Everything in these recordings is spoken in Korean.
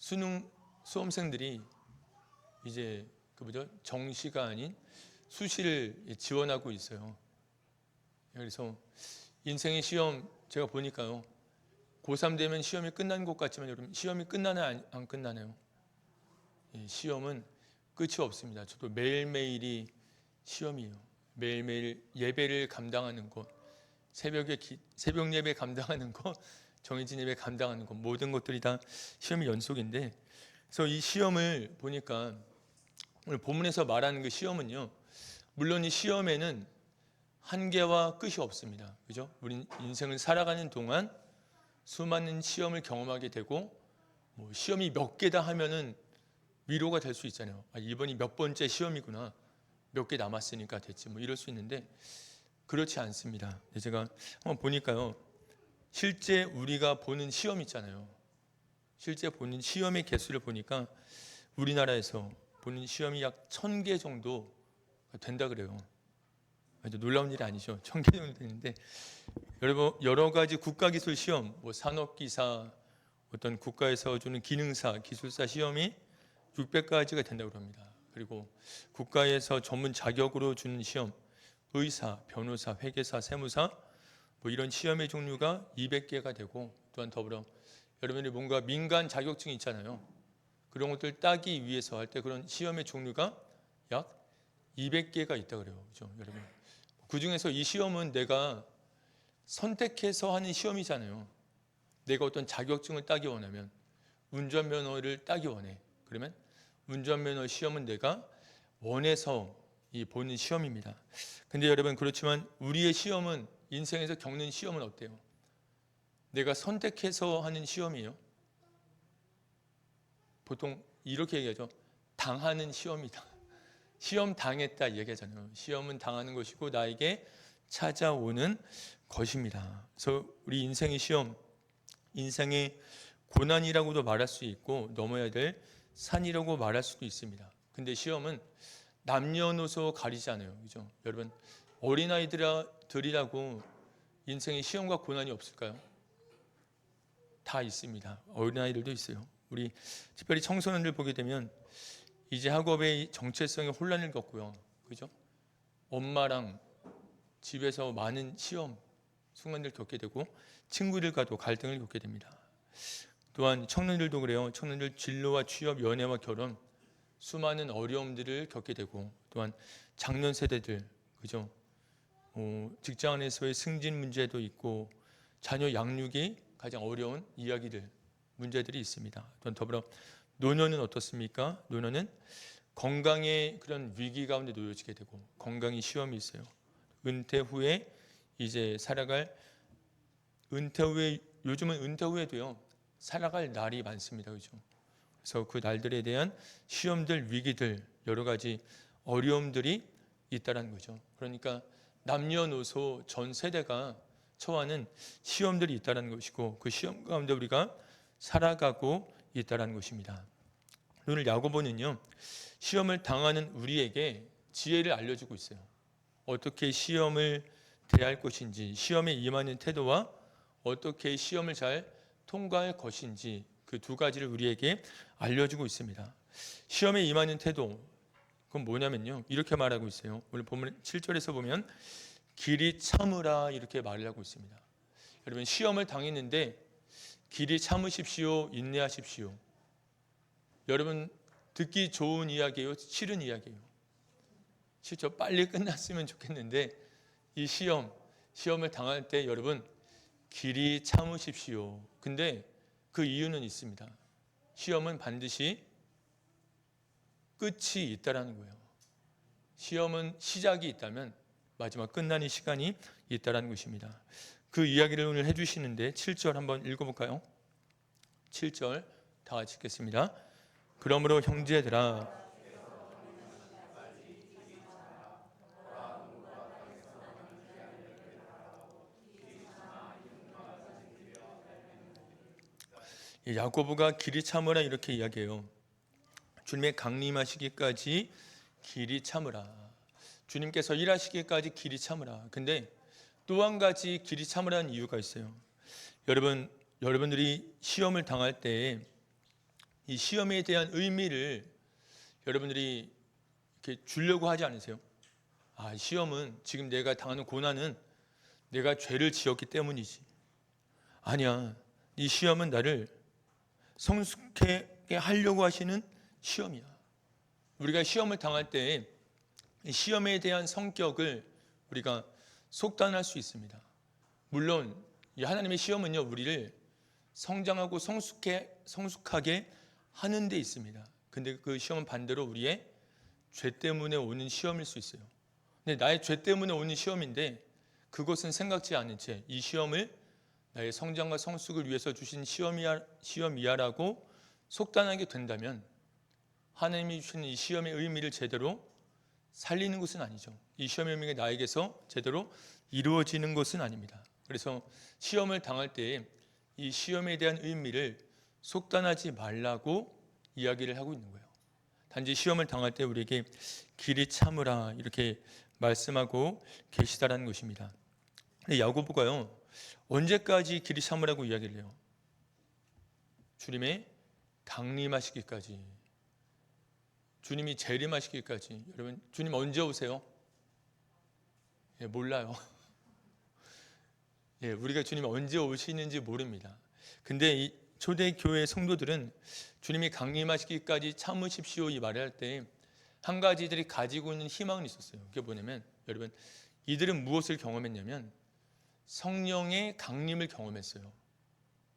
수능 수험생들이 이제 정시가 아닌 수시를 지원하고 있어요. 그래서 인생의 시험 제가 보니까요, 고3 되면 시험이 끝난 것 같지만 여러분, 시험이 끝나나요? 안 끝나나요? 시험은 끝이 없습니다. 저도 매일매일이 시험이에요. 매일매일 예배를 감당하는 것, 새벽 예배 감당하는 것, 정해진 예배 감당하는 것, 모든 것들이 다 시험의 연속인데, 그래서 이 시험을 보니까 오늘 본문에서 말하는 그 시험은요, 물론 이 시험에는 한계와 끝이 없습니다. 그죠? 우리 인생을 살아가는 동안 수많은 시험을 경험하게 되고, 시험이 몇 개다 하면은 위로가 될 수 있잖아요. 이번이 몇 번째 시험이구나. 몇 개 남았으니까 됐지. 이럴 수 있는데 그렇지 않습니다. 제가 한번 보니까요, 실제 우리가 보는 시험 있잖아요. 실제 보는 시험의 개수를 보니까 우리나라에서 보는 시험이 약 1000개 정도 된다 그래요. 아주 놀라운 일이 아니죠. 1000개 정도 되는데, 여러 가지 국가기술 시험, 산업기사, 어떤 국가에서 주는 기능사, 기술사 시험이 600가지가 된다고 합니다. 그리고 국가에서 전문 자격으로 주는 시험, 의사, 변호사, 회계사, 세무사, 이런 시험의 종류가 200개가 되고, 또한 더불어 여러분이 뭔가 민간 자격증이 있잖아요. 그런 것들 따기 위해서 할 때 그런 시험의 종류가 약 200개가 있다 그래요. 그죠, 여러분? 그 중에서 이 시험은 내가 선택해서 하는 시험이잖아요. 내가 어떤 자격증을 따기 원하면, 운전면허를 따기 원해. 그러면 운전면허 시험은 내가 원해서 보는 시험입니다. 근데 여러분, 그렇지만 우리의 시험은, 인생에서 겪는 시험은 어때요? 내가 선택해서 하는 시험이에요. 보통 이렇게 얘기하죠. 당하는 시험이다. 시험 당했다 얘기하잖아요. 시험은 당하는 것이고 나에게 찾아오는 것입니다. 그래서 우리 인생의 시험, 인생의 고난이라고도 말할 수 있고 넘어야 될 산이라고 말할 수도 있습니다. 근데 시험은 남녀노소 가리지 않아요. 그죠? 여러분, 어린아이들이라고 인생의 시험과 고난이 없을까요? 다 있습니다. 어린아이들도 있어요. 우리 특별히 청소년들 보게 되면 이제 학업의 정체성의 혼란을 겪고요. 그죠? 엄마랑 집에서 많은 시험, 순간들 겪게 되고, 친구들과도 갈등을 겪게 됩니다. 또한 청년들도 그래요. 청년들 진로와 취업, 연애와 결혼, 수많은 어려움들을 겪게 되고, 또한 장년 세대들, 그죠? 직장 안에서의 승진 문제도 있고, 자녀 양육이 가장 어려운 이야기들, 문제들이 있습니다. 또한 더불어 노년은 어떻습니까? 노년은 건강의 그런 위기 가운데 놓여지게 되고, 건강이 시험이 있어요. 은퇴 후에 이제 살아갈, 요즘은 은퇴 후에도요, 살아갈 날이 많습니다. 그죠? 그래서 그 날들에 대한 시험들, 위기들, 여러 가지 어려움들이 있다는 거죠. 그러니까 남녀노소 전 세대가 처하는 시험들이 있다는 것이고, 그 시험 가운데 우리가 살아가고 있다는 것입니다. 오늘 야고보는요, 시험을 당하는 우리에게 지혜를 알려주고 있어요. 어떻게 시험을 대할 것인지, 시험에 임하는 태도와 어떻게 시험을 잘 통과할 것인지, 그 두 가지를 우리에게 알려주고 있습니다. 시험에 임하는 태도, 그건 뭐냐면요, 이렇게 말하고 있어요. 오늘 보면 7절에서 보면 길이 참으라 이렇게 말을 하고 있습니다. 여러분, 시험을 당했는데 길이 참으십시오, 인내하십시오. 여러분, 듣기 좋은 이야기예요, 싫은 이야기예요? 실제 빨리 끝났으면 좋겠는데, 이 시험을 당할 때 여러분, 길이 참으십시오. 근데 그 이유는 있습니다. 시험은 반드시 끝이 있다라는 거예요. 시험은 시작이 있다면 마지막 끝나는 시간이 있다라는 것입니다. 그 이야기를 오늘 해주시는데 7절 한번 읽어볼까요? 7절 다 같이 읽겠습니다. 그러므로 형제들아, 야고보가 길이 참으라 이렇게 이야기해요. 주님의 강림하시기까지 길이 참으라. 주님께서 일하시기까지 길이 참으라. 근데 또 한 가지 길이 참으라는 이유가 있어요. 여러분들이 시험을 당할 때 이 시험에 대한 의미를 여러분들이 이렇게 주려고 하지 않으세요? 아, 시험은 지금 내가 당하는 고난은 내가 죄를 지었기 때문이지. 아니야. 이 시험은 나를 성숙하게 하려고 하시는 시험이야. 우리가 시험을 당할 때 시험에 대한 성격을 우리가 속단할 수 있습니다. 물론 이 하나님의 시험은요, 우리를 성장하고 성숙하게 하는 데 있습니다. 근데 그 시험은 반대로 우리의 죄 때문에 오는 시험일 수 있어요. 근데 나의 죄 때문에 오는 시험인데 그것은 생각지 않은 채 이 시험을 나의 성장과 성숙을 위해서 주신 시험이야라고 속단하게 된다면 하나님이 주시는 이 시험의 의미를 제대로 살리는 것은 아니죠. 이 시험의 의미가 나에게서 제대로 이루어지는 것은 아닙니다. 그래서 시험을 당할 때 이 시험에 대한 의미를 속단하지 말라고 이야기를 하고 있는 거예요. 단지 시험을 당할 때 우리에게 길이 참으라 이렇게 말씀하고 계시다라는 것입니다. 근데 야고보가요, 언제까지 길이 참으라고 이야기를 해요? 주님의 강림하시기까지, 주님이 재림하시기까지. 여러분, 주님 언제 오세요? 예, 몰라요. 예, 우리가 주님 언제 오시는지 모릅니다. 근데 이 초대교회 성도들은 주님이 강림하시기까지 참으십시오 이 말을 할 때 한 가지들이 가지고 있는 희망은 있었어요. 그게 뭐냐면, 여러분, 이들은 무엇을 경험했냐면 성령의 강림을 경험했어요.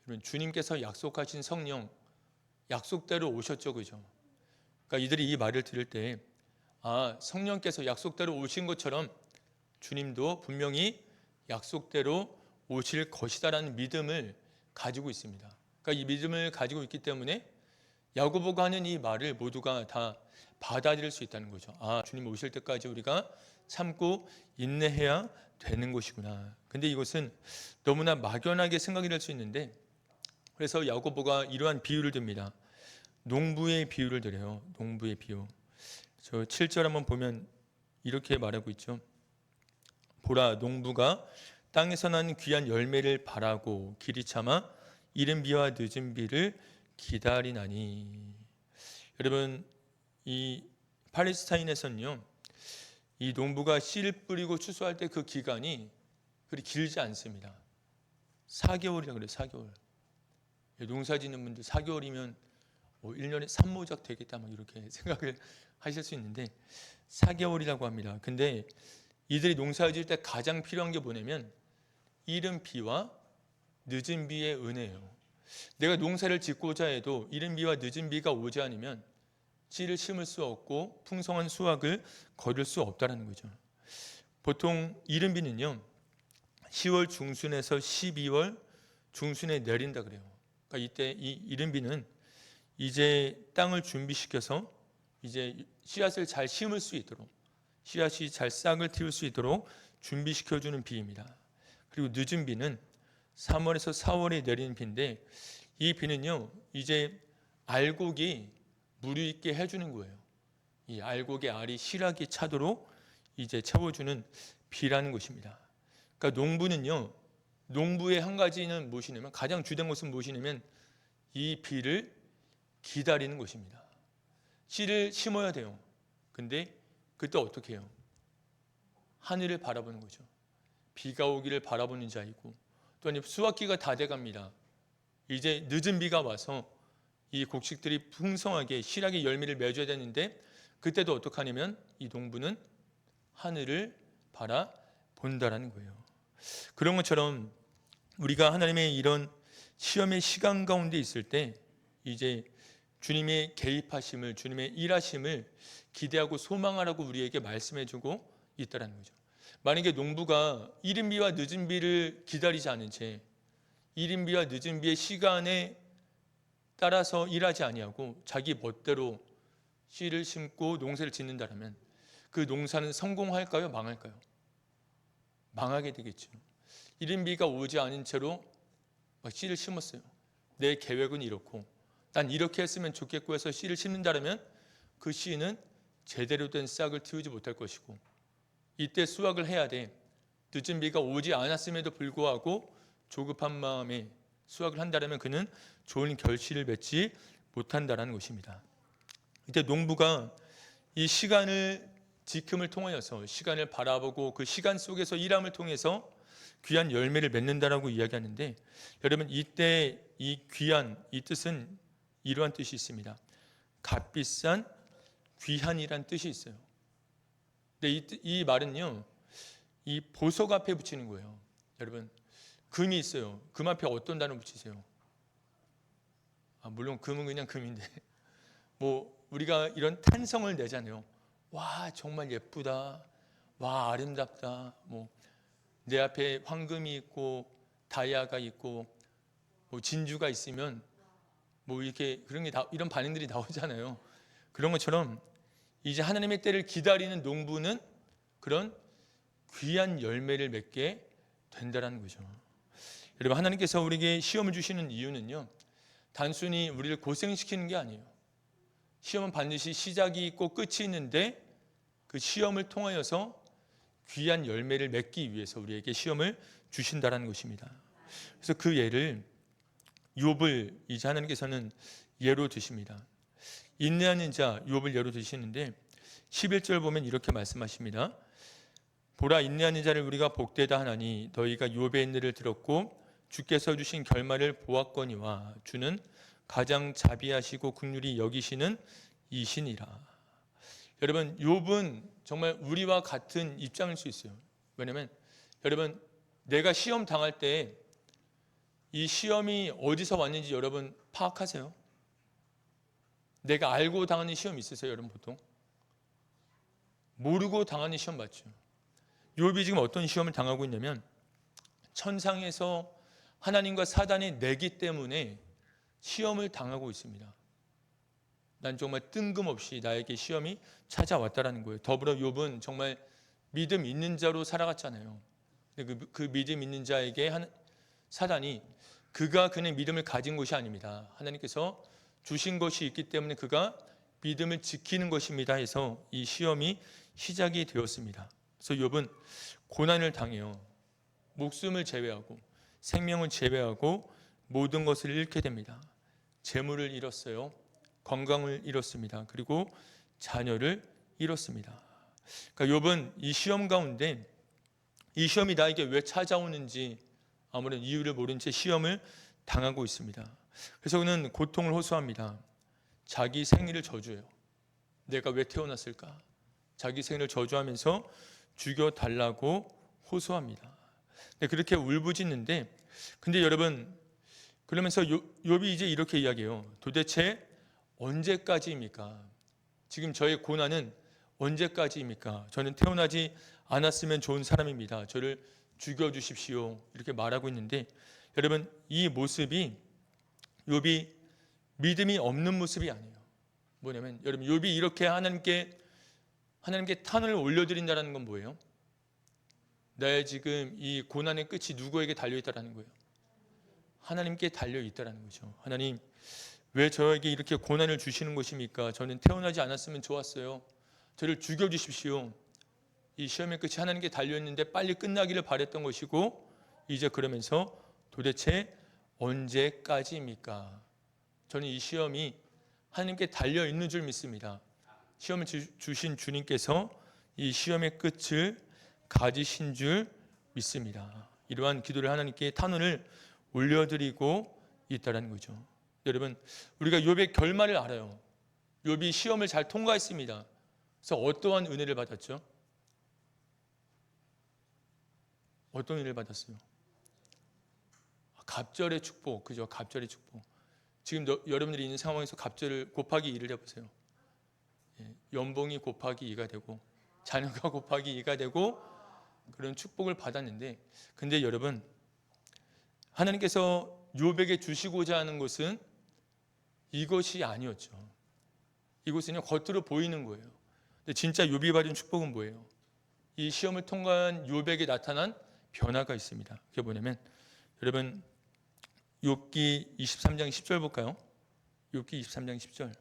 여러분, 주님께서 약속하신 성령, 약속대로 오셨죠, 그죠? 그러니까 이들이 이 말을 들을 때, 아, 성령께서 약속대로 오신 것처럼 주님도 분명히 약속대로 오실 것이다라는 믿음을 가지고 있습니다. 그러니까 이 믿음을 가지고 있기 때문에 야고보가 하는 이 말을 모두가 다 받아들일 수 있다는 거죠. 아, 주님 오실 때까지 우리가 참고 인내해야 되는 것이구나. 근데 이것은 너무나 막연하게 생각이 될 수 있는데, 그래서 야고보가 이러한 비유를 듭니다. 농부의 비유를 드려요. 농부의 비유. 저 7절 한번 보면 이렇게 말하고 있죠. 보라, 농부가 땅에서 난 귀한 열매를 바라고 길이 참아 이른 비와 늦은 비를 기다리나니. 여러분, 이 팔레스타인에서는요, 이 농부가 씨를 뿌리고 추수할 때 그 기간이 그리 길지 않습니다. 4개월이라 그래요. 4개월. 농사 짓는 분들 4개월이면 1년에 산모작 되겠다 막 이렇게 생각을 하실 수 있는데 4개월이라고 합니다. 근데 이들이 농사 지을 때 가장 필요한 게 뭐냐면 이른 비와 늦은 비의 은혜예요. 내가 농사를 짓고자 해도 이른 비와 늦은 비가 오지 않으면 씨를 심을 수 없고 풍성한 수확을 거둘 수 없다는 거죠. 보통 이른 비는요, 10월 중순에서 12월 중순에 내린다 그래요. 그러니까 이때 이 이른 비는 이제 땅을 준비시켜서 이제 씨앗을 잘 심을 수 있도록, 씨앗이 잘 싹을 틔울 수 있도록 준비시켜주는 비입니다. 그리고 늦은 비는 3월에서 4월에 내리는 비인데, 이 비는요, 이제 알곡이 무르익게 해주는 거예요. 이 알곡의 알이 실하게 차도록 이제 채워주는 비라는 것입니다. 그러니까 농부는요, 농부의 한 가지는 무엇이냐면, 가장 주된 것은 무엇이냐면 이 비를 기다리는 것입니다. 씨를 심어야 돼요. 근데 그때 어떻게 해요? 하늘을 바라보는 거죠. 비가 오기를 바라보는 자이고, 또한 수확기가 다 돼갑니다. 이제 늦은 비가 와서 이 곡식들이 풍성하게 실하게 열매를 맺어야 되는데, 그때도 어떡하냐면 이 농부는 하늘을 바라본다라는 거예요. 그런 것처럼 우리가 하나님의 이런 시험의 시간 가운데 있을 때 이제 주님의 개입하심을, 주님의 일하심을 기대하고 소망하라고 우리에게 말씀해주고 있다는 거죠. 만약에 농부가 이른 비와 늦은 비를 기다리지 않은 채 이른 비와 늦은 비의 시간에 따라서 일하지 아니하고 자기 멋대로 씨를 심고 농사를 짓는다면 그 농사는 성공할까요? 망할까요? 망하게 되겠죠. 이른 비가 오지 않은 채로 씨를 심었어요. 내 계획은 이렇고 난 이렇게 했으면 좋겠고 해서 씨를 심는다면 그 씨는 제대로 된 싹을 틔우지 못할 것이고, 이때 수확을 해야 돼. 늦은 비가 오지 않았음에도 불구하고 조급한 마음에 수확을 한다면 그는 좋은 결실을 맺지 못한다라는 것입니다. 이때 농부가 이 시간을 지킴을 통하여서 시간을 바라보고 그 시간 속에서 일함을 통해서 귀한 열매를 맺는다라고 이야기하는데, 여러분 이때 이 귀한, 이 뜻은 이러한 뜻이 있습니다. 값비싼 귀한이란 뜻이 있어요. 근데 이 말은요, 이 보석 앞에 붙이는 거예요. 여러분 금이 있어요. 금 앞에 어떤 단어 붙이세요? 물론 금은 그냥 금인데 뭐 우리가 이런 탄성을 내잖아요. 와 정말 예쁘다, 와 아름답다, 뭐 내 앞에 황금이 있고 다이아가 있고 뭐 진주가 있으면 뭐 이렇게 그런 게 이런 반응들이 나오잖아요. 그런 것처럼 이제 하나님의 때를 기다리는 농부는 그런 귀한 열매를 맺게 된다라는 거죠. 여러분 하나님께서 우리에게 시험을 주시는 이유는요, 단순히 우리를 고생시키는 게 아니에요. 시험은 반드시 시작이 있고 끝이 있는데 그 시험을 통하여서 귀한 열매를 맺기 위해서 우리에게 시험을 주신다라는 것입니다. 그래서 그 예를 욥을 이제 하나님께서는 예로 드십니다. 인내하는 자 욥을 예로 드시는데 11절 보면 이렇게 말씀하십니다. 보라 인내하는 자를 우리가 복되다 하나니 너희가 욥의 인내를 들었고 주께서 주신 결말을 보았거니와 주는 가장 자비하시고 긍휼히 여기시는 이시니라. 여러분 욥은 정말 우리와 같은 입장일 수 있어요. 왜냐하면 여러분 내가 시험 당할 때 이 시험이 어디서 왔는지 여러분 파악하세요? 내가 알고 당하는 시험 있으세요? 여러분 보통 모르고 당하는 시험 맞죠? 욥이 지금 어떤 시험을 당하고 있냐면 천상에서 하나님과 사단의 내기 때문에 시험을 당하고 있습니다. 난 정말 뜬금없이 나에게 시험이 찾아왔다라는 거예요. 더불어 욥은 정말 믿음 있는 자로 살아갔잖아요. 그 믿음 있는 자에게 사단이 그가 그의 믿음을 가진 것이 아닙니다. 하나님께서 주신 것이 있기 때문에 그가 믿음을 지키는 것입니다 해서 이 시험이 시작이 되었습니다. 그래서 욥은 고난을 당해요. 목숨을 제외하고 생명을 제외하고 모든 것을 잃게 됩니다. 재물을 잃었어요. 건강을 잃었습니다. 그리고 자녀를 잃었습니다. 그러니까 욥은 이 시험 가운데 이 시험이 나에게 왜 찾아오는지 아무런 이유를 모른 채 시험을 당하고 있습니다. 그래서 그는 고통을 호소합니다. 자기 생일을 저주해요. 내가 왜 태어났을까? 자기 생일을 저주하면서 죽여달라고 호소합니다. 그렇게 울부짖는데, 근데 여러분 그러면서 욥이 이제 이렇게 이야기해요. 도대체 언제까지입니까? 지금 저의 고난은 언제까지입니까? 저는 태어나지 않았으면 좋은 사람입니다. 저를 죽여주십시오. 이렇게 말하고 있는데, 여러분 이 모습이 욥이 믿음이 없는 모습이 아니에요. 뭐냐면 여러분 욥이 이렇게 하나님께 탄을 올려드린다는 건 뭐예요? 나의 지금 이 고난의 끝이 누구에게 달려있다는 거예요? 하나님께 달려있다는 거죠. 하나님 왜 저에게 이렇게 고난을 주시는 것입니까? 저는 태어나지 않았으면 좋았어요. 저를 죽여주십시오. 이 시험의 끝이 하나님께 달려있는데 빨리 끝나기를 바랬던 것이고, 이제 그러면서 도대체 언제까지입니까? 저는 이 시험이 하나님께 달려있는 줄 믿습니다. 시험을 주신 주님께서 이 시험의 끝을 가지신 줄 믿습니다. 이러한 기도를 하나님께 탄원을 올려드리고 있다는 거죠. 여러분 우리가 욥의 결말을 알아요. 욥이 시험을 잘 통과했습니다. 그래서 어떠한 은혜를 받았죠? 어떤 은혜를 받았어요? 갑절의 축복, 그죠? 갑절의 축복. 지금 여러분들이 있는 상황에서 갑절을 곱하기 2를 해보세요. 연봉이 곱하기 2가 되고 자녀가 곱하기 2가 되고 그런 축복을 받았는데, 근데 여러분 하나님께서 욥에게 주시고자 하는 것은 이것이 아니었죠. 이것은 겉으로 보이는 거예요. 근데 진짜 욥이 받은 축복은 뭐예요? 이 시험을 통과한 욥에게 나타난 변화가 있습니다. 그게 뭐냐면 여러분 욥기 23장 10절 볼까요? 욥기 23장 10절.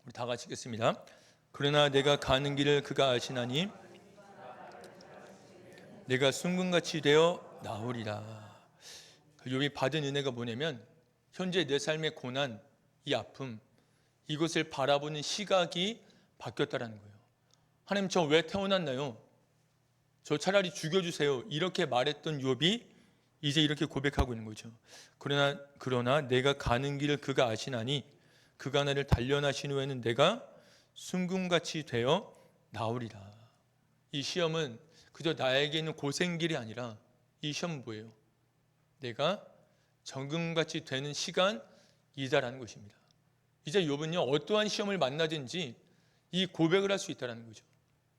우리 다 같이 읽겠습니다. 그러나 내가 가는 길을 그가 아시나니 내가 순금같이 되어 나오리라. 욥이 받은 은혜가 뭐냐면 현재 내 삶의 고난, 이 아픔, 이것을 바라보는 시각이 바뀌었다라는 거예요. 하나님, 저 왜 태어났나요? 저 차라리 죽여주세요. 이렇게 말했던 욥이 이제 이렇게 고백하고 있는 거죠. 그러나 내가 가는 길을 그가 아시나니 그가 나를 단련하신 후에는 내가 순금같이 되어 나오리라. 이 시험은 그저 나에게 있는 고생길이 아니라 이 시험은 뭐예요? 내가 정금같이 되는 시간이다라는 것입니다. 이제 욥은요, 어떠한 시험을 만나든지 이 고백을 할 수 있다는 거죠.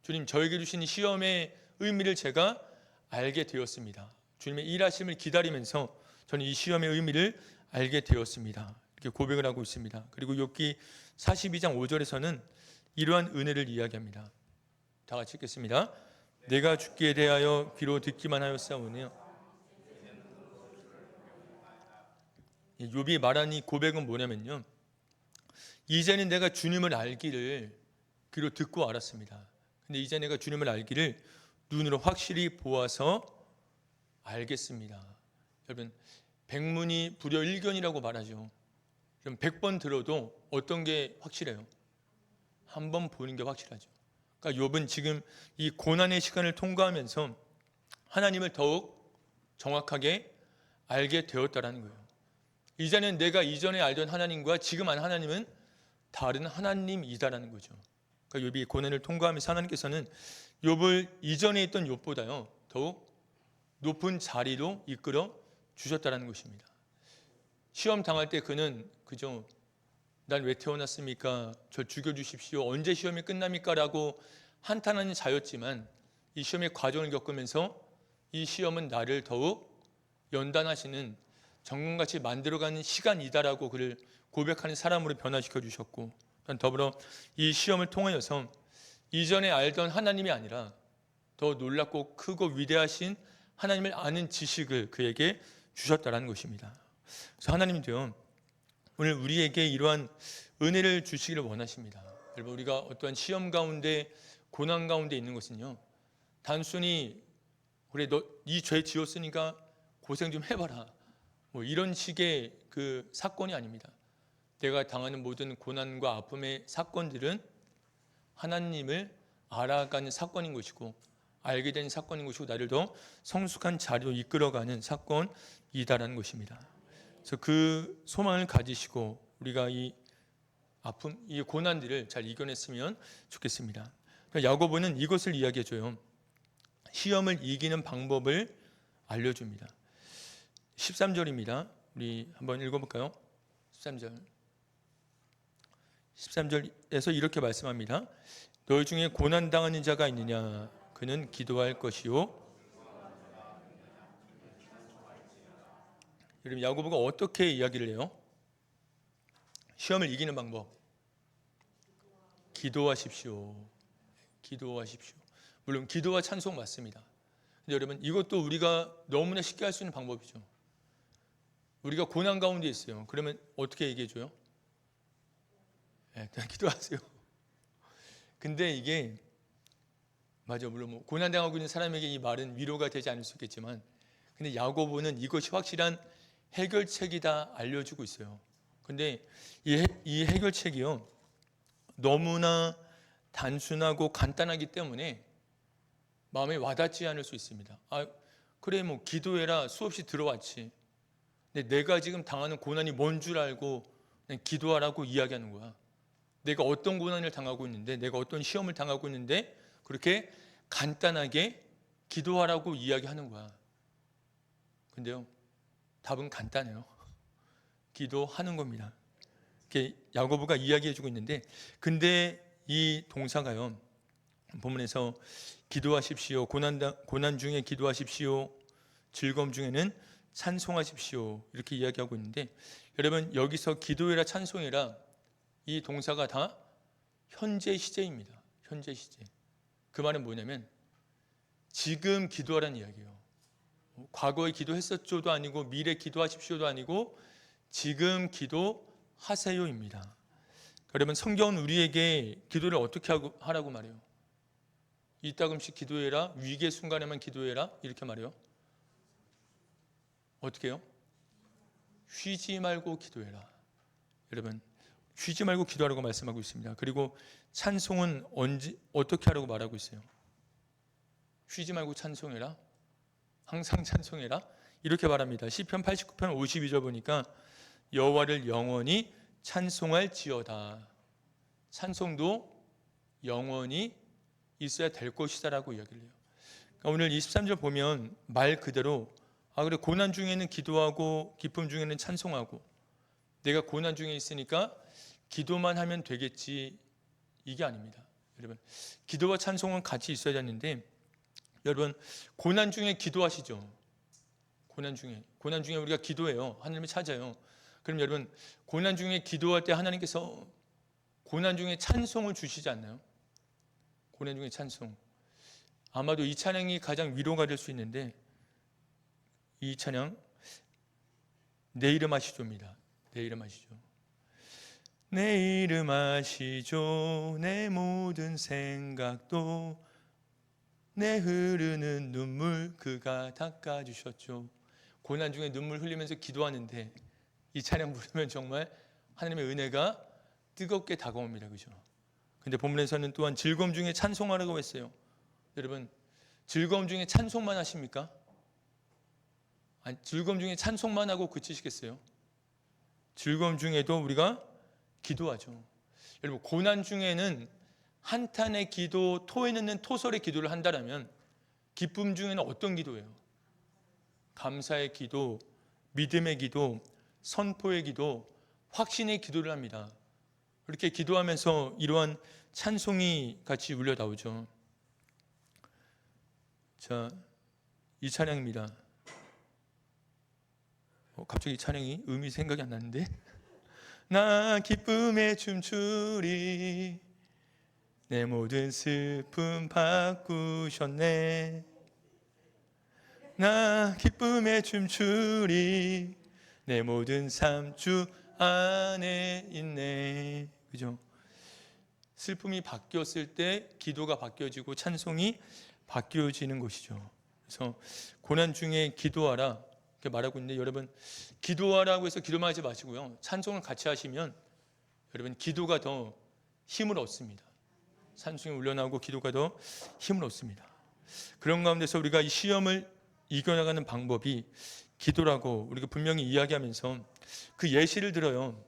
주님, 저에게 주신 이 시험의 의미를 제가 알게 되었습니다. 주님의 일하심을 기다리면서 저는 이 시험의 의미를 알게 되었습니다. 이렇게 고백을 하고 있습니다. 그리고 욥기 42장 5절에서는 이러한 은혜를 이야기합니다. 다 같이 읽겠습니다. 내가 죽기에 대하여 귀로 듣기만 하였사오니. 욥이 말한 이 고백은 뭐냐면요, 이제는 내가 주님을 알기를 귀로 듣고 알았습니다. 근데 이제 내가 주님을 알기를 눈으로 확실히 보아서 알겠습니다. 여러분, 백문이 불여일견이라고 말하죠. 그럼 100번 들어도 어떤 게 확실해요? 한 번 보는 게 확실하죠. 그러니까 욥은 지금 이 고난의 시간을 통과하면서 하나님을 더욱 정확하게 알게 되었다라는 거예요. 이제는 내가 이전에 알던 하나님과 지금 아는 하나님은 다른 하나님이다라는 거죠. 그러니까 욥이 고난을 통과하면서 하나님께서는 욥을 이전에 있던 욥보다요 더욱 높은 자리로 이끌어 주셨다라는 것입니다. 시험 당할 때 그는 그저 난 왜 태어났습니까? 저 죽여주십시오. 언제 시험이 끝납니까? 라고 한탄하는 자였지만 이 시험의 과정을 겪으면서 이 시험은 나를 더욱 연단하시는 정금같이 만들어가는 시간이다라고 그를 고백하는 사람으로 변화시켜 주셨고, 더불어 이 시험을 통하여서 이전에 알던 하나님이 아니라 더 놀랍고 크고 위대하신 하나님을 아는 지식을 그에게 주셨다라는 것입니다. 그래서 하나님도요, 오늘 우리에게 이러한 은혜를 주시기를 원하십니다. 여러분, 우리가 어떠한 시험 가운데 고난 가운데 있는 것은요, 단순히 그래 너 이 죄 지었으니까 고생 좀 해봐라, 뭐 이런 식의 그 사건이 아닙니다. 내가 당하는 모든 고난과 아픔의 사건들은 하나님을 알아가는 사건인 것이고 알게 된 사건인 것이고 나를 더 성숙한 자리로 이끌어가는 사건이다라는 것입니다. 그래서 그 소망을 가지시고 우리가 이 아픔, 이 고난들을 잘 이겨냈으면 좋겠습니다. 야고보는 이것을 이야기해줘요. 시험을 이기는 방법을 알려줍니다. 13절입니다. 우리 한번 읽어볼까요? 13절. 13절에서 이렇게 말씀합니다. 너희 중에 고난당하는 자가 있느냐? 그는 기도할 것이요. 여러분, 야고보가 어떻게 이야기를 해요? 시험을 이기는 방법. 기도하십시오. 기도하십시오. 물론 기도와 찬송 맞습니다. 근데 여러분, 이것도 우리가 너무나 쉽게 할 수 있는 방법이죠. 우리가 고난 가운데 있어요. 그러면 어떻게 얘기해줘요? 네, 그냥 기도하세요. 근데 이게 맞아, 물론 뭐 고난당하고 있는 사람에게 이 말은 위로가 되지 않을 수 있겠지만, 근데 야고보는 이것이 확실한 해결책이다 알려주고 있어요. 근데 이 해결책이요 너무나 단순하고 간단하기 때문에 마음에 와닿지 않을 수 있습니다. 아, 그래 뭐 기도해라, 수없이 들어왔지. 근데 내가 지금 당하는 고난이 뭔 줄 알고 그냥 기도하라고 이야기하는 거야. 내가 어떤 고난을 당하고 있는데, 내가 어떤 시험을 당하고 있는데 그렇게 간단하게 기도하라고 이야기하는 거야. 근데요, 답은 간단해요. 기도하는 겁니다. 이렇게 야고보가 이야기해주고 있는데, 근데 이 동사가요, 본문에서 기도하십시오, 고난 중에 기도하십시오, 즐거움 중에는 찬송하십시오, 이렇게 이야기하고 있는데, 여러분 여기서 기도해라, 찬송해라, 이 동사가 다 현재 시제입니다. 현재 시제. 그 말은 뭐냐면 지금 기도하라는 이야기예요. 과거에 기도했었죠도 아니고 미래 기도하십시오도 아니고 지금 기도하세요입니다. 그러면 성경은 우리에게 기도를 어떻게 하라고 말해요? 이따금씩 기도해라, 위기의 순간에만 기도해라, 이렇게 말해요. 어떻게 해요? 쉬지 말고 기도해라. 여러분, 쉬지 말고 기도하라고 말씀하고 있습니다. 그리고 찬송은 어떻게 하라고 말하고 있어요? 쉬지 말고 찬송해라. 항상 찬송해라. 이렇게 말합니다. 시편 89편 52절 보니까 여호와를 영원히 찬송할지어다. 찬송도 영원히 있어야 될 것이다라고 이야기를 해요. 그러니까 오늘 23절 보면 말 그대로 그래, 고난 중에는 기도하고 기쁨 중에는 찬송하고, 내가 고난 중에 있으니까 기도만 하면 되겠지, 이게 아닙니다. 여러분, 기도와 찬송은 같이 있어야 되는데, 여러분, 고난 중에 기도하시죠. 고난 중에 우리가 기도해요. 하나님을 찾아요. 그럼 여러분, 고난 중에 기도할 때 하나님께서 고난 중에 찬송을 주시지 않나요? 고난 중에 찬송. 아마도 이 찬양이 가장 위로가 될 수 있는데, 이 찬양 내 이름 아시죠입니다. 내 이름 아시죠? 내 이름 아시죠? 내 모든 생각도 내 흐르는 눈물 그가 닦아주셨죠. 고난 중에 눈물 흘리면서 기도하는데 이 찬양 부르면 정말 하나님의 은혜가 뜨겁게 다가옵니다. 그죠? 근데 본문에서는 또한 즐거움 중에 찬송하라고 했어요. 여러분, 즐거움 중에 찬송만 하십니까? 아니, 즐거움 중에 찬송만 하고 그치시겠어요? 즐거움 중에도 우리가 기도하죠. 여러분, 고난 중에는 한탄의 기도, 토에 넣는 토설의 기도를 한다면, 기쁨 중에는 어떤 기도예요? 감사의 기도, 믿음의 기도, 선포의 기도, 확신의 기도를 합니다. 그렇게 기도하면서 이러한 찬송이 같이 울려 나오죠. 자, 이 찬양입니다. 갑자기 이 찬양이 의미 생각이 안 나는데, 나 기쁨에 춤추리 내 모든 슬픔 바꾸셨네. 나 기쁨에 춤추리 내 모든 삶 주 안에 있네. 그죠? 슬픔이 바뀌었을 때 기도가 바뀌어지고 찬송이 바뀌어지는 것이죠. 그래서 고난 중에 기도하라 이렇게 말하고 있는데, 여러분, 기도하라고 해서 기도만 하지 마시고요, 찬송을 같이 하시면 여러분 기도가 더 힘을 얻습니다. 찬송이 울려나오고 기도가 더 힘을 얻습니다. 그런 가운데서 우리가 이 시험을 이겨나가는 방법이 기도라고 우리가 분명히 이야기하면서 그 예시를 들어요.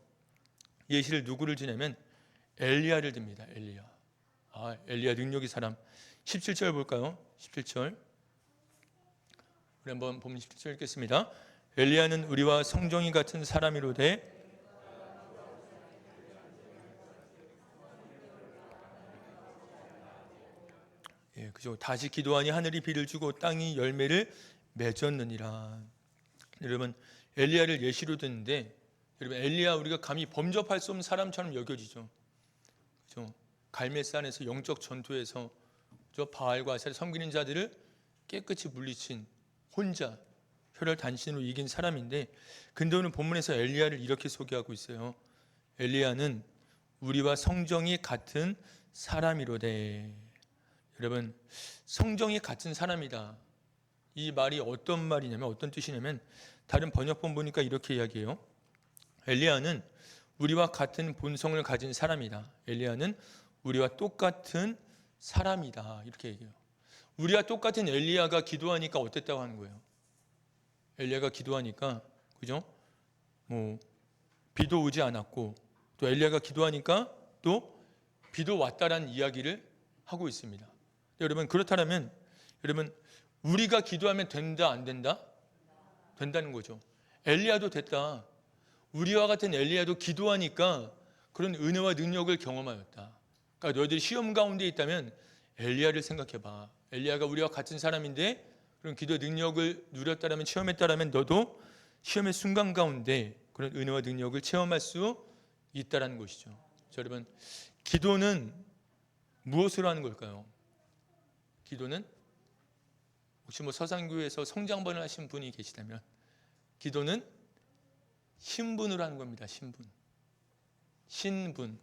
예시를 누구를 드냐면 엘리야를 듭니다. 엘리야 능력의 사람. 17절 볼까요? 17절. 우리 한번 보면 17절 읽겠습니다. 엘리야는 우리와 성정이 같은 사람이로되 그죠? 다시 기도하니 하늘이 비를 주고 땅이 열매를 맺었느니라. 여러분, 엘리야를 예시로 듣는데, 여러분, 엘리야 우리가 감히 범접할 수 없는 사람처럼 여겨지죠. 그죠? 갈멜산에서 영적 전투에서 저 바알과 아세를 섬기는 자들을 깨끗이 물리친 혼자 혈혈 단신으로 이긴 사람인데, 근데 오늘 본문에서 엘리야를 이렇게 소개하고 있어요. 엘리야는 우리와 성정이 같은 사람이로되. 여러분, 성정이 같은 사람이다, 이 말이 어떤 말이냐면, 어떤 뜻이냐면, 다른 번역본 보니까 이렇게 이야기해요. 엘리야는 우리와 같은 본성을 가진 사람이다. 엘리야는 우리와 똑같은 사람이다, 이렇게 얘기해요. 우리와 똑같은 엘리야가 기도하니까 어땠다고 하는 거예요? 엘리야가 기도하니까, 그죠? 비도 오지 않았고, 또 엘리야가 기도하니까 또 비도 왔다라는 이야기를 하고 있습니다. 여러분, 그렇다면 여러분, 우리가 기도하면 된다, 안 된다? 된다는 거죠. 엘리야도 됐다. 우리와 같은 엘리야도 기도하니까 그런 은혜와 능력을 경험하였다. 그러니까 너희들이 시험 가운데 있다면 엘리야를 생각해봐. 엘리야가 우리와 같은 사람인데 그런 기도의 능력을 누렸다라면, 체험했다라면, 너도 시험의 순간 가운데 그런 은혜와 능력을 체험할 수 있다라는 것이죠. 자, 여러분, 기도는 무엇으로 하는 걸까요? 기도는 혹시 서산교회에서 성장반을 하신 분이 계시다면, 기도는 신분으로 하는 겁니다. 신분.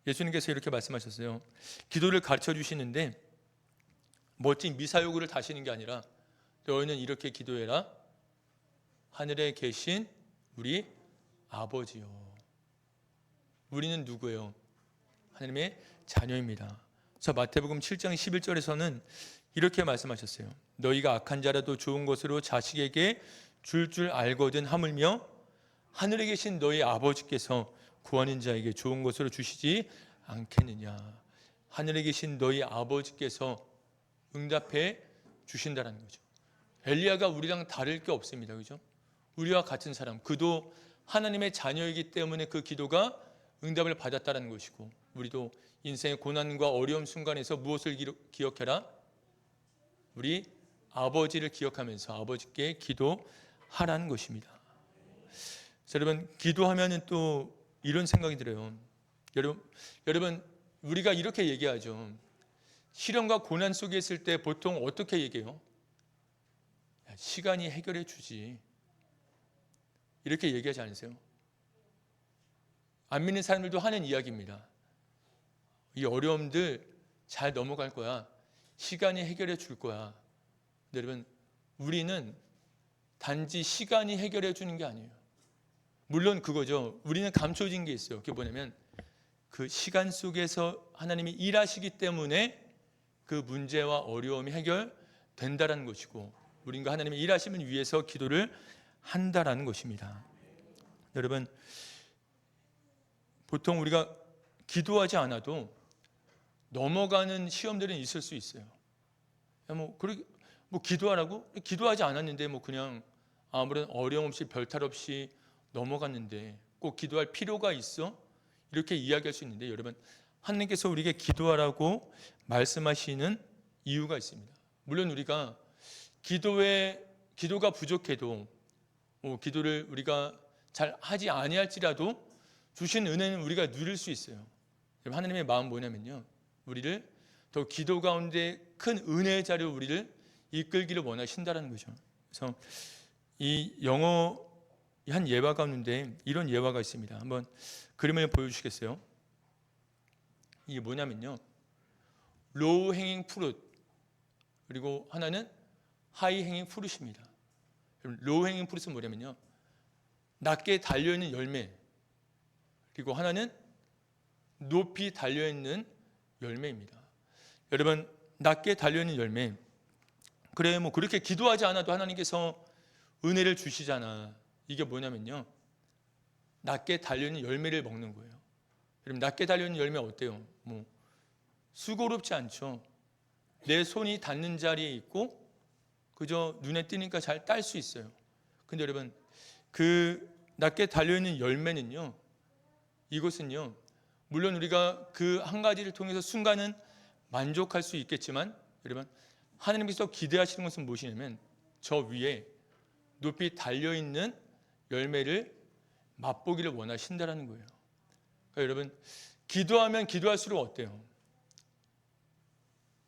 예수님께서 이렇게 말씀하셨어요. 기도를 가르쳐 주시는데 멋진 미사여구를 다시는 게 아니라, 너희는 이렇게 기도해라. 하늘에 계신 우리 아버지요. 우리는 누구예요? 하나님의 자녀입니다. 자, 마태복음 7장 11절에서는 이렇게 말씀하셨어요. 너희가 악한 자라도 좋은 것으로 자식에게 줄 알거든 하물며 하늘에 계신 너희 아버지께서 구하는 자에게 좋은 것으로 주시지 않겠느냐. 하늘에 계신 너희 아버지께서 응답해 주신다는 거죠. 엘리야가 우리랑 다를 게 없습니다. 그죠? 우리와 같은 사람, 그도 하나님의 자녀이기 때문에 그 기도가 응답을 받았다는 것이고, 우리도 인생의 고난과 어려움 순간에서 무엇을 기억해라? 우리 아버지를 기억하면서 아버지께 기도하라는 것입니다. 자, 여러분, 기도하면은 또 이런 생각이 들어요. 여러분, 우리가 이렇게 얘기하죠. 시련과 고난 속에 있을 때 보통 어떻게 얘기해요? 시간이 해결해 주지. 이렇게 얘기하지 않으세요? 안 믿는 사람들도 하는 이야기입니다. 이 어려움들 잘 넘어갈 거야. 시간이 해결해 줄 거야. 근데 여러분, 우리는 단지 시간이 해결해 주는 게 아니에요. 물론 그거죠. 우리는 감춰진 게 있어요. 그게 뭐냐면 그 시간 속에서 하나님이 일하시기 때문에 그 문제와 어려움이 해결된다라는 것이고, 우리가 하나님의 일하심을 위해서 기도를 한다라는 것입니다. 여러분, 보통 우리가 기도하지 않아도 넘어가는 시험들은 있을 수 있어요. 뭐 기도하라고? 기도하지 않았는데 뭐 그냥 아무런 어려움 없이 별탈 없이 넘어갔는데 꼭 기도할 필요가 있어? 이렇게 이야기할 수 있는데, 여러분, 하나님께서 우리에게 기도하라고 말씀하시는 이유가 있습니다. 물론 우리가 기도가 부족해도 기도를 우리가 잘 하지 아니할지라도 주신 은혜는 우리가 누릴 수 있어요. 하나님의 마음 뭐냐면요, 우리를 더 기도 가운데 큰 은혜의 자리로 우리를 이끌기를 원하신다는 거죠. 그래서 이 영어 한 예화 가운데 이런 예화가 있습니다. 한번 그림을 보여주시겠어요? 이게 뭐냐면요, 로우 행잉 프루트, 그리고 하나는 하이 행잉 프루트입니다. 로우 행잉 프루트는 뭐냐면요, 낮게 달려있는 열매, 그리고 하나는 높이 달려있는 열매입니다. 여러분, 낮게 달려있는 열매, 그래 뭐 그렇게 기도하지 않아도 하나님께서 은혜를 주시잖아. 이게 뭐냐면요, 낮게 달려있는 열매를 먹는 거예요. 여러분, 낮게 달려있는 열매 어때요? 뭐 수고롭지 않죠. 내 손이 닿는 자리에 있고 그저 눈에 띄니까 잘 딸 수 있어요. 근데 여러분, 그 낮게 달려있는 열매는요, 이것은요, 물론 우리가 그 한 가지를 통해서 순간은 만족할 수 있겠지만, 여러분, 하나님께서 기대하시는 것은 무엇이냐면 저 위에 높이 달려있는 열매를 맛보기를 원하신다는 거예요. 그러니까 여러분, 기도하면 기도할수록 어때요?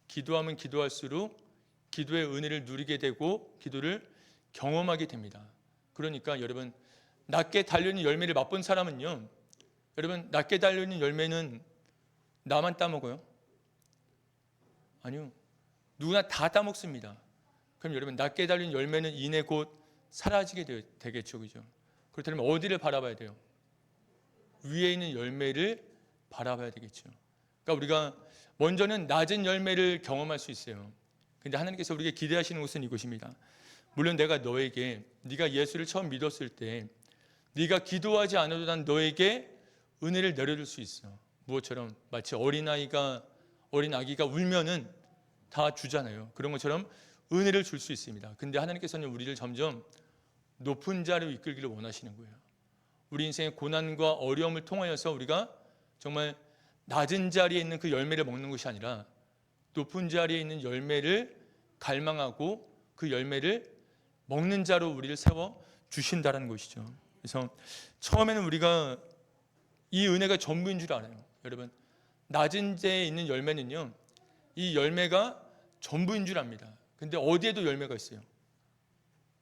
기도하면 기도할수록 기도의 은혜를 누리게 되고 기도를 경험하게 됩니다. 그러니까 여러분, 낮게 달려있는 열매를 맛본 사람은요, 여러분, 낮게 달려있는 열매는 나만 따먹어요? 아니요, 누구나 다 따먹습니다. 그럼 여러분, 낮게 달린 열매는 이내 곧 사라지게 되겠죠, 그죠? 그렇다면 어디를 바라봐야 돼요? 위에 있는 열매를 바라봐야 되겠죠. 그러니까 우리가 먼저는 낮은 열매를 경험할 수 있어요. 근데 하나님께서 우리에게 기대하시는 것은 이것입니다. 물론 내가 너에게, 네가 예수를 처음 믿었을 때 네가 기도하지 않아도 난 너에게 은혜를 내려줄 수 있어. 무엇처럼? 마치 어린 아기가 울면은 다 주잖아요. 그런 것처럼 은혜를 줄 수 있습니다. 근데 하나님께서는 우리를 점점 높은 자리로 이끌기를 원하시는 거예요. 우리 인생의 고난과 어려움을 통하여서 우리가 정말 낮은 자리에 있는 그 열매를 먹는 것이 아니라 높은 자리에 있는 열매를 갈망하고 그 열매를 먹는 자로 우리를 세워 주신다는 것이죠. 그래서 처음에는 우리가 이 은혜가 전부인 줄 알아요. 여러분, 낮은 데에 있는 열매는요, 이 열매가 전부인 줄 압니다. 근데 어디에도 열매가 있어요?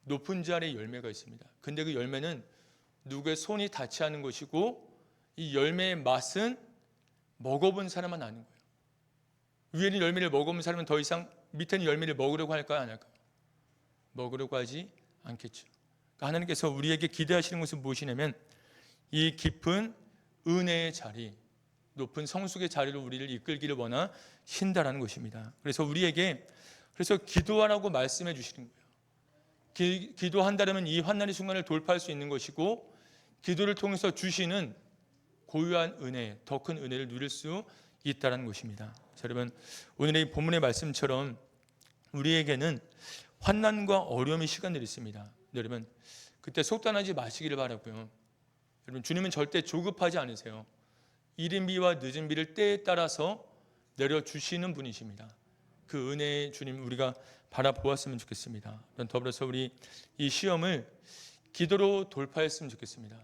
높은 자리에 열매가 있습니다. 근데 그 열매는 누구의 손이 닿지 않은 것이고, 이 열매의 맛은 먹어본 사람만 아는 거예요. 위에 있는 열매를 먹어본 사람은 더 이상 밑에 있는 열매를 먹으려고 할까요, 안 할까요? 먹으려고 하지 않겠죠. 하나님께서 우리에게 기대하시는 것은 무엇이냐면 이 깊은 은혜의 자리, 높은 성숙의 자리로 우리를 이끌기를 원하신다라는 것입니다. 그래서 우리에게 기도하라고 말씀해 주시는 거예요. 기도한다면 이 환난의 순간을 돌파할 수 있는 것이고, 기도를 통해서 주시는 고유한 은혜, 더 큰 은혜를 누릴 수 있다는 것입니다. 자, 여러분, 오늘의 이 본문의 말씀처럼 우리에게는 환난과 어려움의 시간들이 있습니다. 여러분, 그때 속단하지 마시기를 바라고요. 여러분, 주님은 절대 조급하지 않으세요. 이른 비와 늦은 비를 때에 따라서 내려주시는 분이십니다. 그 은혜의 주님 우리가 바라보았으면 좋겠습니다. 더불어서 우리 이 시험을 기도로 돌파했으면 좋겠습니다.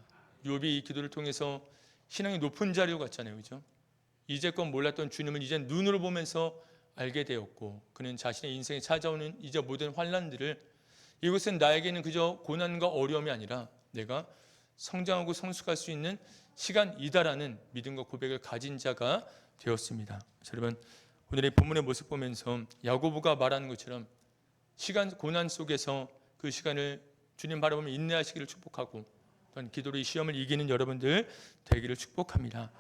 욥이 이 기도를 통해서 신앙이 높은 자리로 갔잖아요. 그죠? 이제껏 몰랐던 주님을 이제 눈으로 보면서 알게 되었고, 그는 자신의 인생에 찾아오는 이제 모든 환난들을 이것은 나에게는 그저 고난과 어려움이 아니라 내가 성장하고 성숙할 수 있는 시간이다라는 믿음과 고백을 가진 자가 되었습니다. 여러분, 오늘의 본문의 모습 보면서 야고보가 말하는 것처럼 시간 고난 속에서 그 시간을 주님 바라보며 인내하시기를 축복하고, 또한 기도로 이 시험을 이기는 여러분들 되기를 축복합니다.